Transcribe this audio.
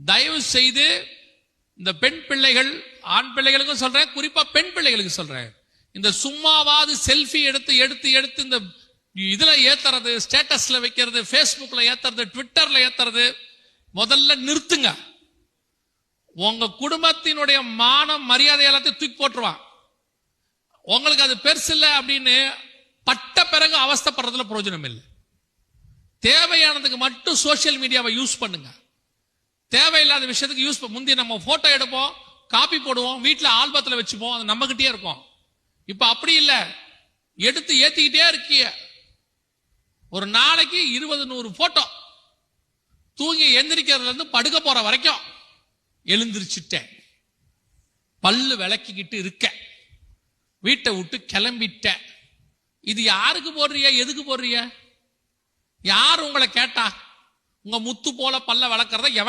தயவு செய்து இந்த பெண் பிள்ளைகள், ஆண் பிள்ளைகளுக்கும் சொல்றேன், குறிப்பா பெண் பிள்ளைகளுக்கு சொல்றேன், இந்த சும்மாவாது செல்ஃபி எடுத்து எடுத்து எடுத்து இந்த இதுல ஏத்துறது, ஸ்டேட்டஸ்ல வைக்கிறது, பேஸ்புக்ல ஏத்துறது, ட்விட்டர்ல ஏத்துறது முதல்ல நிறுத்துங்க. உங்க குடும்பத்தினுடைய மானம் மரியாதை எல்லாத்தையும் தூக்கி போட்டுருவான். உங்களுக்கு அது பெருசு இல்லை அப்படின்னு பட்ட பிறகு அவஸ்தைப்படுறதுல பிரயோஜனம் இல்லை. தேவையானதுக்கு மட்டும் சோசியல் மீடியாவை யூஸ் பண்ணுங்க. தேவையில்லாத விஷயத்துக்கு யூஸ் முந்தி நம்ம போட்டோ எடுப்போம், காப்பி போடுவோம், வீட்டில் ஆல்பத்தில் வச்சுப்போம், அது நம்ம கிட்டே இருக்கும். இப்ப அப்படி இல்லை, எடுத்து ஏத்திக்கிட்டே இருக்கிய. ஒரு நாளைக்கு 20-100 போட்டோ. தூங்கி எந்திரிக்கிறதுல இருந்து படுக்க போற வரைக்கும் எழுந்திருச்சுட்டேன், பல்லு விளக்கிக்கிட்டு இருக்க, வீட்டை விட்டு கிளம்பிட்ட. இது யாருக்கு போடுறிய, எதுக்கு போடுறிய? யார் உங்களை கேட்டா? உங்க முத்து போல பல்ல வளர்க்கறத